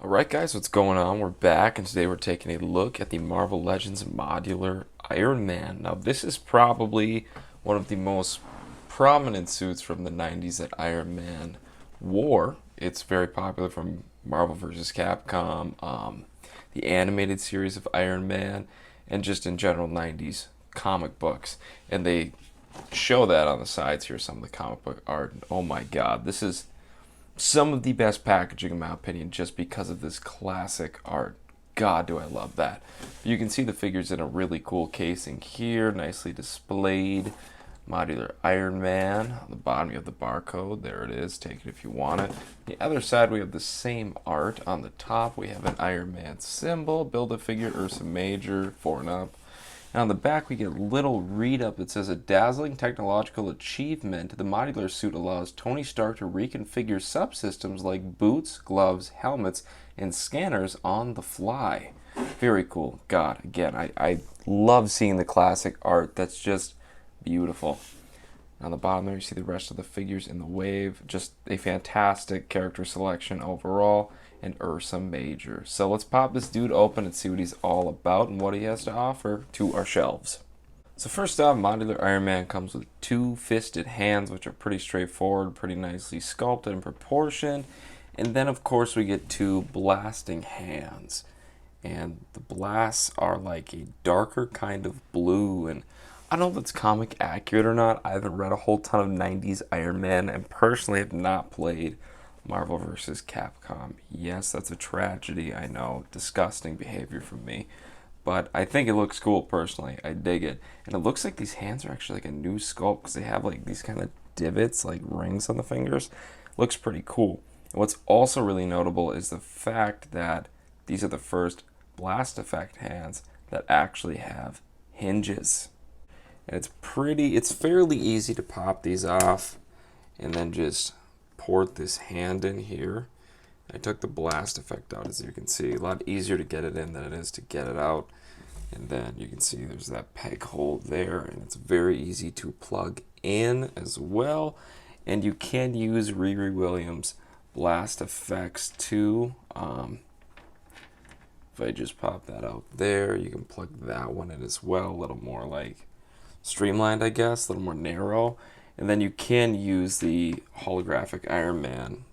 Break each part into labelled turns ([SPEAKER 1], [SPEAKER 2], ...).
[SPEAKER 1] Alright guys, what's going on? We're back and today we're taking a look at the Marvel Legends Modular Iron Man. Now this is probably one of the most prominent suits from the 90s that Iron Man wore. It's very popular from Marvel vs. Capcom, the animated series of Iron Man, and just in general 90s comic books. And they show that on the sides here, some of the comic book art. Oh my god, this is some of the best packaging in my opinion just because of this classic art. God, do I love that. You can see the figures in a really cool casing here, nicely displayed. Modular Iron Man. On the bottom you have the barcode. There it is. Take it if you want it. The other side we have the same art. On the top we have an Iron Man symbol. Build a figure Ursa Major, 4 and up. And on the back, we get a little read-up that says, a dazzling technological achievement. The modular suit allows Tony Stark to reconfigure subsystems like boots, gloves, helmets, and scanners on the fly. Very cool. God, again, I love seeing the classic art. That's just beautiful. On the bottom there, you see the rest of the figures in the wave. Just a fantastic character selection overall. And Ursa Major. So let's pop this dude open and see what he's all about and what he has to offer to our shelves. So first off, Modular Iron Man comes with 2 fisted hands, which are pretty straightforward, pretty nicely sculpted and proportioned. And then of course we get 2 blasting hands. And the blasts are like a darker kind of blue, and I don't know if it's comic accurate or not. I haven't read a whole ton of 90s Iron Man and personally have not played Marvel vs. Capcom. Yes, that's a tragedy, I know. Disgusting behavior from me. But I think it looks cool personally. I dig it. And it looks like these hands are actually like a new sculpt because they have like these kind of divots, like rings on the fingers. Looks pretty cool. And what's also really notable is the fact that these are the first blast effect hands that actually have hinges. And it's fairly easy to pop these off and then just port this hand in here. I took the blast effect out, as you can see. A lot easier to get it in than it is to get it out. And then you can see there's that peg hole there, and it's very easy to plug in as well. And you can use Riri Williams blast effects too. If I just pop that out there, you can plug that one in as well. A little more like streamlined, I guess, a little more narrow. And then you can use the holographic Iron Man,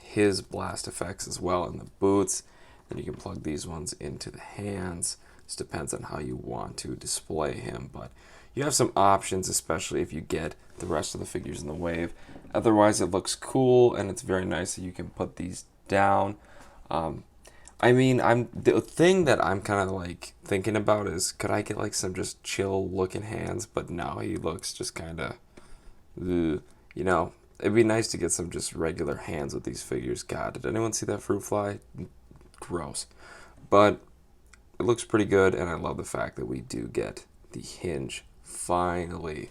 [SPEAKER 1] his blast effects as well in the boots. Then you can plug these ones into the hands. This depends on how you want to display him, but you have some options, especially if you get the rest of the figures in the wave. Otherwise, it looks cool, and it's very nice that you can put these down. The thing that I'm kind of like thinking about is, could I get like some just chill looking hands? But no, he looks just kind of, you know, it'd be nice to get some just regular hands with these figures. God, did anyone see that fruit fly? Gross. But it looks pretty good, and I love the fact that we do get the hinge finally.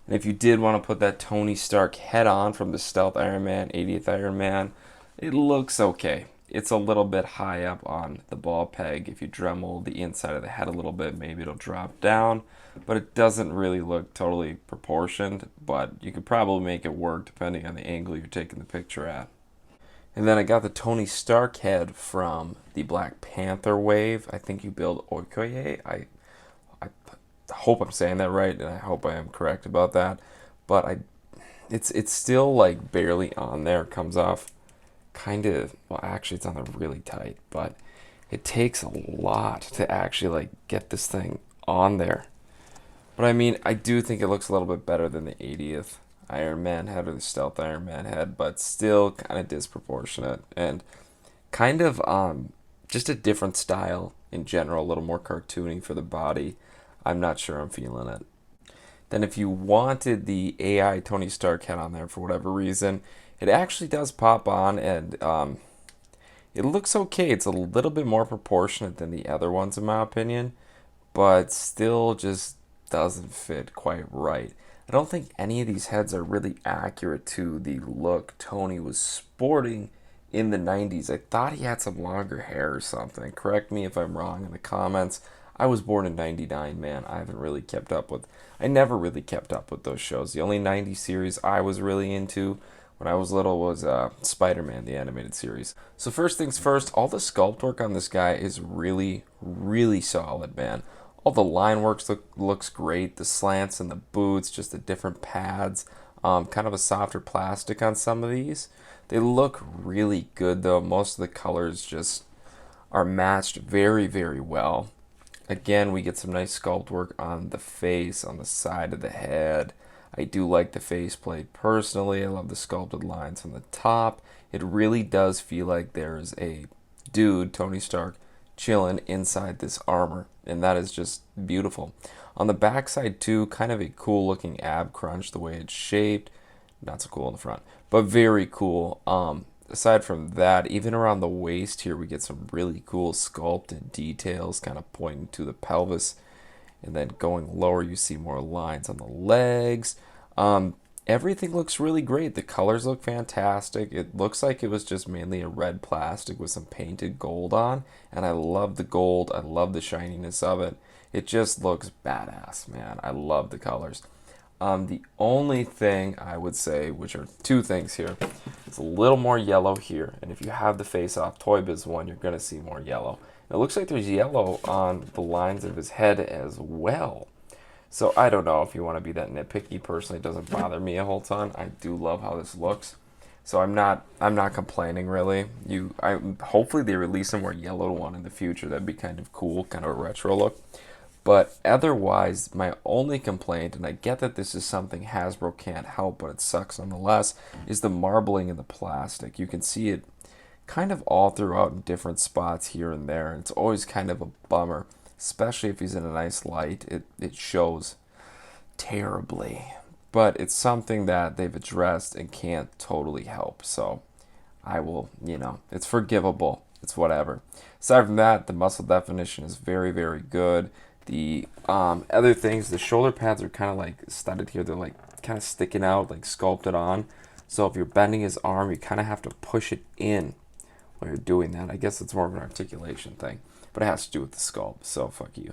[SPEAKER 1] And if you did want to put that Tony Stark head on from the Stealth Iron Man, 80th Iron Man, it looks okay. It's a little bit high up on the ball peg. If you Dremel the inside of the head a little bit, maybe it'll drop down. But it doesn't really look totally proportioned, but you could probably make it work depending on the angle you're taking the picture at. And then I got the Tony Stark head from the Black Panther wave. I think you build Okoye. I hope I'm saying that right, and I hope I am correct about that. But it's still like barely on there. It comes off kind of, well, actually it's on there really tight, but it takes a lot to actually like get this thing on there. But I mean, I do think it looks a little bit better than the 80th Iron Man head or the Stealth Iron Man head, but still kind of disproportionate and kind of just a different style in general, a little more cartoony for the body. I'm not sure I'm feeling it. Then if you wanted the AI Tony Stark head on there for whatever reason, it actually does pop on, and it looks okay. It's a little bit more proportionate than the other ones in my opinion, but still just doesn't fit quite right. I don't think any of these heads are really accurate to the look Tony was sporting in the 90s. I thought he had some longer hair or something. Correct me if I'm wrong in the comments. I was born in 99, man. I never really kept up with those shows. The only 90s series I was really into when I was little was Spider-Man, the animated series. So first things first, all the sculpt work on this guy is really, really solid, man. All the line works looks great. The slants and the boots, just the different pads, kind of a softer plastic on some of these. They look really good though. Most of the colors just are matched very, very well. Again, we get some nice sculpt work on the face, on the side of the head. I do like the faceplate personally. I love the sculpted lines on the top. It really does feel like there's a dude, Tony Stark, chilling inside this armor, and that is just beautiful. On the backside too, kind of a cool looking ab crunch the way it's shaped. Not so cool in the front, but very cool. Aside from that, even around the waist here, we get some really cool sculpt and details kind of pointing to the pelvis. And then going lower, you see more lines on the legs. Everything looks really great. The colors look fantastic. It looks like it was just mainly a red plastic with some painted gold on. And I love the gold. I love the shininess of it. It just looks badass, man. I love the colors. The only thing I would say, which are two things here, it's a little more yellow here. And if you have the Face Off Toy Biz one, you're going to see more yellow. It looks like there's yellow on the lines of his head as well. So I don't know if you want to be that nitpicky. Personally, it doesn't bother me a whole ton. I do love how this looks. So I'm not complaining really. Hopefully they release a more yellow one in the future. That'd be kind of cool, kind of a retro look. But otherwise, my only complaint, and I get that this is something Hasbro can't help, but it sucks nonetheless, is the marbling in the plastic. You can see it kind of all throughout in different spots here and there. And it's always kind of a bummer, especially if he's in a nice light. It shows terribly. But it's something that they've addressed and can't totally help. So I will, it's forgivable. It's whatever. Aside from that, the muscle definition is very, very good. The other things, the shoulder pads are kind of like studded here. They're like kind of sticking out, like sculpted on. So if you're bending his arm, you kind of have to push it in while you're doing that. I guess it's more of an articulation thing, but it has to do with the sculpt. So fuck you.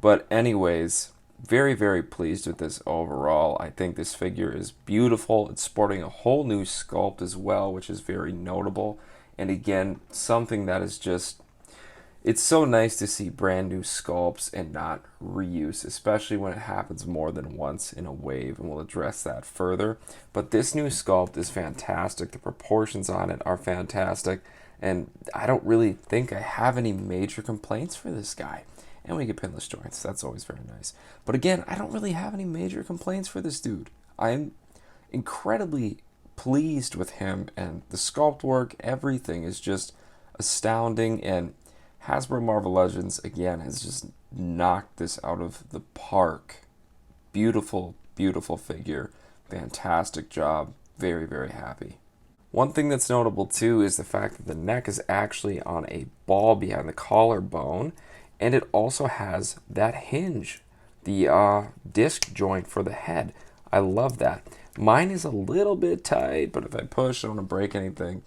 [SPEAKER 1] But anyways, very, very pleased with this overall. I think this figure is beautiful. It's sporting a whole new sculpt as well, which is very notable. And again, something that is just, it's so nice to see brand new sculpts and not reuse, especially when it happens more than once in a wave, and we'll address that further. But this new sculpt is fantastic. The proportions on it are fantastic, and I don't really think I have any major complaints for this guy. And we get pinless joints. That's always very nice. But again, I don't really have any major complaints for this dude. I'm incredibly pleased with him, and the sculpt work, everything is just astounding. And Hasbro Marvel Legends, again, has just knocked this out of the park. Beautiful, beautiful figure. Fantastic job. Very, very happy. One thing that's notable, too, is the fact that the neck is actually on a ball behind the collarbone, and it also has that hinge, the disc joint for the head. I love that. Mine is a little bit tight, but if I push, I don't want to break anything.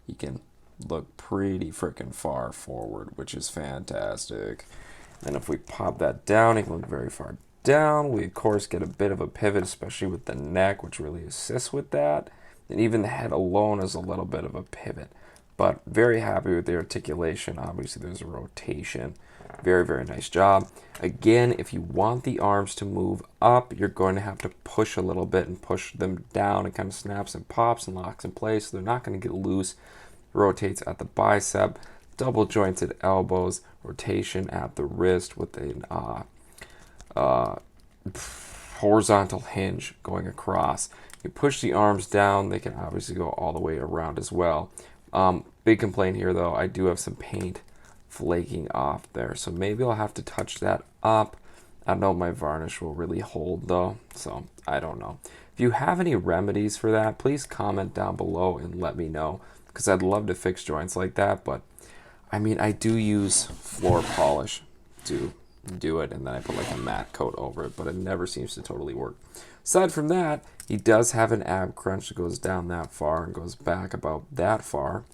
[SPEAKER 1] You can look pretty freaking far forward, which is fantastic. And if we pop that down, it can look very far down. We of course get a bit of a pivot, especially with the neck, which really assists with that. And even the head alone is a little bit of a pivot. But very happy with the articulation. Obviously there's a rotation. Very, very nice job. Again, if you want the arms to move up, you're going to have to push a little bit and push them down. It kind of snaps and pops and locks in place. So they're not going to get loose. Rotates at the bicep, double jointed elbows, rotation at the wrist with an horizontal hinge going across. You push the arms down, they can obviously go all the way around as well. Big complaint here though, I do have some paint flaking off there, so maybe I'll have to touch that up. I don't know if my varnish will really hold though, so I don't know. If you have any remedies for that, please comment down below and let me know, because I'd love to fix joints like that. But I mean, I do use floor polish to do it, and then I put like a matte coat over it, but it never seems to totally work. Aside from that, he does have an ab crunch that goes down that far and goes back about that far.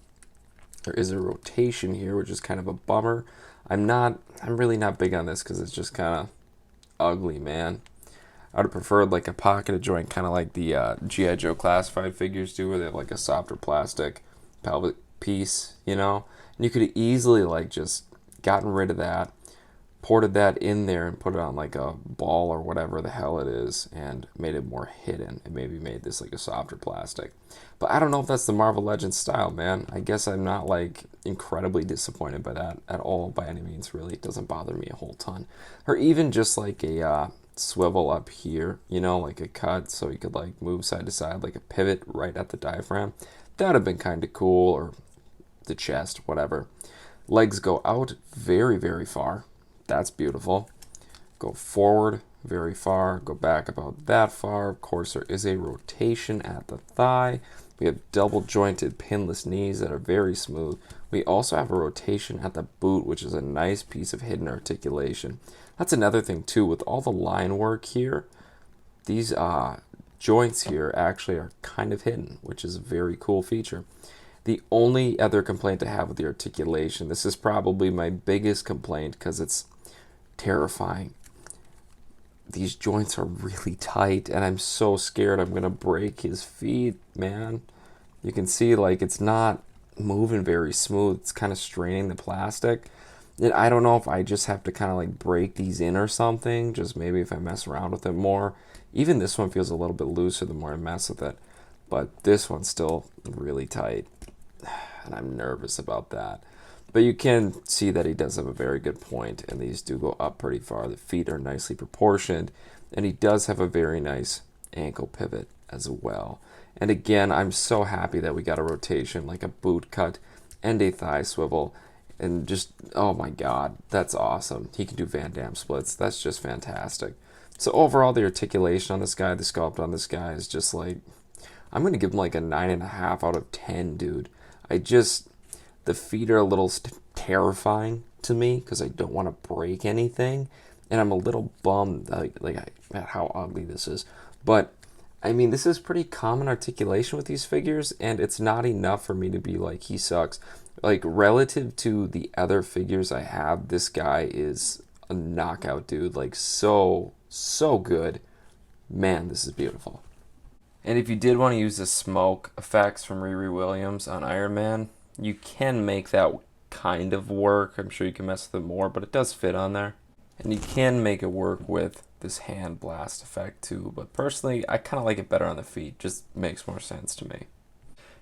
[SPEAKER 1] There is a rotation here, which is kind of a bummer. I'm really not big on this because it's just kind of ugly, man. I'd have preferred like a pocketed joint, kind of like the G.I. Joe classified figures do, where they have like a softer plastic pelvic piece, you know? And you could have easily like just gotten rid of that, ported that in there and put it on like a ball or whatever the hell it is and made it more hidden and maybe made this like a softer plastic. But I don't know if that's the Marvel Legends style, man. I guess I'm not like incredibly disappointed by that at all by any means, really. It doesn't bother me a whole ton. Or even just like a swivel up here, you know, like a cut so you could like move side to side, like a pivot right at the diaphragm. That would have been kind of cool, or the chest, whatever. Legs go out very, very far. That's beautiful. Go forward very far, go back about that far. Of course, there is a rotation at the thigh. We have double jointed pinless knees that are very smooth. We also have a rotation at the boot, which is a nice piece of hidden articulation. That's another thing too, with all the line work here, these joints here actually are kind of hidden, which is a very cool feature. The only other complaint I have with the articulation, this is probably my biggest complaint because it's terrifying. These joints are really tight and I'm so scared I'm gonna break his feet, man. You can see like it's not moving very smooth. It's kind of straining the plastic. And I don't know if I just have to kind of like break these in or something, just maybe if I mess around with it more. Even this one feels a little bit looser the more I mess with it, but this one's still really tight and I'm nervous about that. But you can see that he does have a very good point, and these do go up pretty far. The feet are nicely proportioned, and he does have a very nice ankle pivot as well. And again, I'm so happy that we got a rotation, like a boot cut and a thigh swivel. And just, oh my God, that's awesome. He can do Van Damme splits. That's just fantastic. So overall, the articulation on this guy, the sculpt on this guy is just like, I'm going to give him like a 9.5 out of 10, dude. The feet are a little terrifying to me because I don't want to break anything, and I'm a little bummed at how ugly this is. But I mean, this is pretty common articulation with these figures, and it's not enough for me to be like, he sucks. Like, relative to the other figures I have, this guy is a knockout, dude. Like, so good. Man, this is beautiful. And if you did want to use the smoke effects from Riri Williams on Iron Man, you can make that kind of work. I'm sure you can mess with it more, but it does fit on there. And you can make it work with this hand blast effect too, but personally, I kind of like it better on the feet. Just makes more sense to me.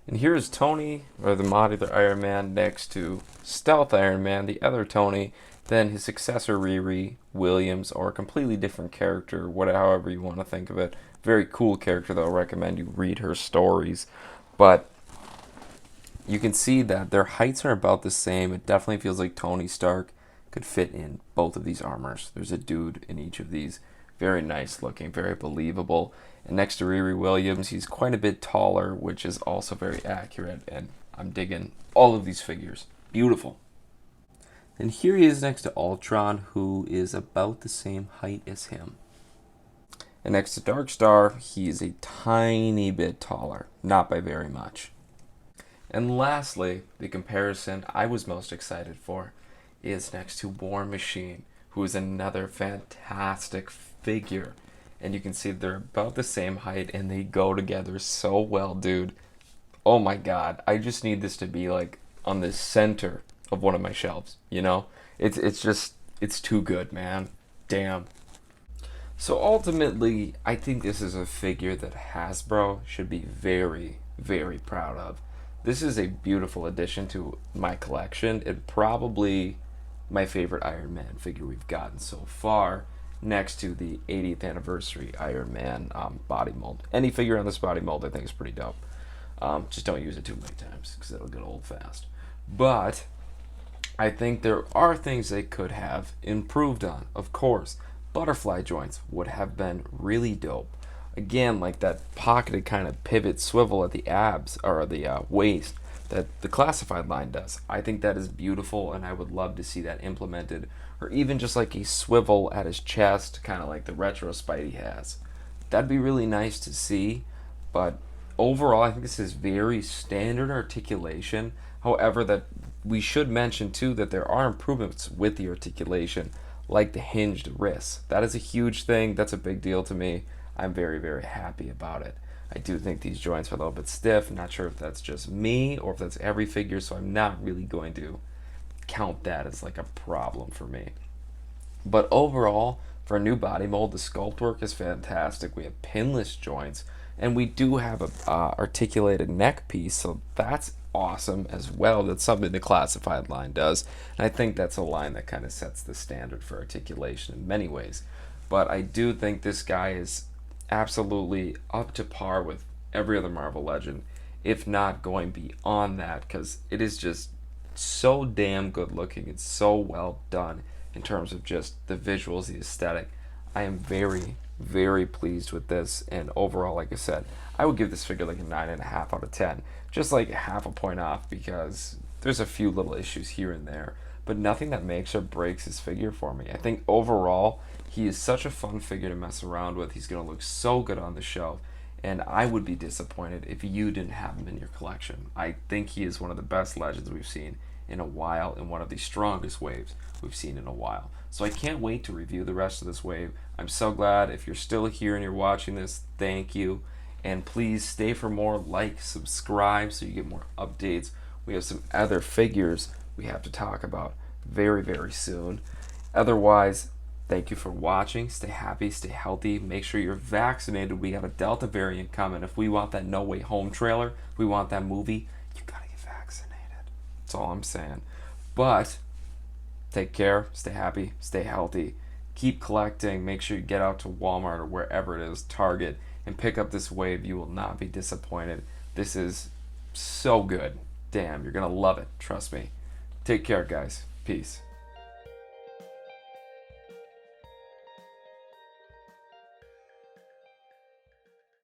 [SPEAKER 1] And here's Tony, or the Modular Iron Man, next to Stealth Iron Man, the other Tony, then his successor Riri Williams, or a completely different character, however you want to think of it. Very cool character, though. I recommend you read her stories. But you can see that their heights are about the same. It definitely feels like Tony Stark could fit in both of these armors. There's a dude in each of these. Very nice looking, very believable. And next to Riri Williams, he's quite a bit taller, which is also very accurate. And I'm digging all of these figures. Beautiful. And here he is next to Ultron, who is about the same height as him. And next to Darkstar, he is a tiny bit taller, not by very much. And lastly, the comparison I was most excited for is next to War Machine, who is another fantastic figure. And you can see they're about the same height and they go together so well, dude. Oh my God, I just need this to be like on the center of one of my shelves, you know? It's too good, man. Damn. So ultimately, I think this is a figure that Hasbro should be very, very proud of. This is a beautiful addition to my collection. It probably my favorite Iron Man figure we've gotten so far, next to the 80th anniversary Iron Man body mold. Any figure on this body mold I think is pretty dope. Just don't use it too many times because it'll get old fast. But I think there are things they could have improved on. Of course, butterfly joints would have been really dope. Again, like that pocketed kind of pivot swivel at the abs or the waist that the classified line does. I think that is beautiful, and I would love to see that implemented, or even just like a swivel at his chest, kind of like the retro Spidey has. That'd be really nice to see, but overall, I think this is very standard articulation. However, that we should mention too that there are improvements with the articulation, like the hinged wrists. That is a huge thing. That's a big deal to me. I'm very, very happy about it. I do think these joints are a little bit stiff. I'm not sure if that's just me or if that's every figure, so I'm not really going to count that as like a problem for me. But overall, for a new body mold, the sculpt work is fantastic. We have pinless joints, and we do have a articulated neck piece, so that's awesome as well. That's something the classified line does, and I think that's a line that kind of sets the standard for articulation in many ways. But I do think this guy is absolutely up to par with every other Marvel Legend, if not going beyond that, because it is just so damn good looking. It's so well done in terms of just the visuals, the aesthetic. I am very, very pleased with this, and overall, like I said, I would give this figure like a 9.5 out of 10, just like half a point off, because there's a few little issues here and there, but nothing that makes or breaks his figure for me. I think overall, he is such a fun figure to mess around with. He's going to look so good on the shelf, and I would be disappointed if you didn't have him in your collection. I think he is one of the best Legends we've seen in a while, and one of the strongest waves we've seen in a while. So I can't wait to review the rest of this wave. I'm so glad. If you're still here and you're watching this, thank you. And please stay for more, like, subscribe so you get more updates. We have some other figures we have to talk about very, very soon. Otherwise, thank you for watching. Stay happy, stay healthy. Make sure you're vaccinated. We have a Delta variant coming. If we want that No Way Home trailer, if we want that movie, you gotta get vaccinated. That's all I'm saying. But take care, stay happy, stay healthy. Keep collecting. Make sure you get out to Walmart or wherever it is, Target, and pick up this wave. You will not be disappointed. This is so good. Damn, you're gonna love it. Trust me. Take care, guys. Peace.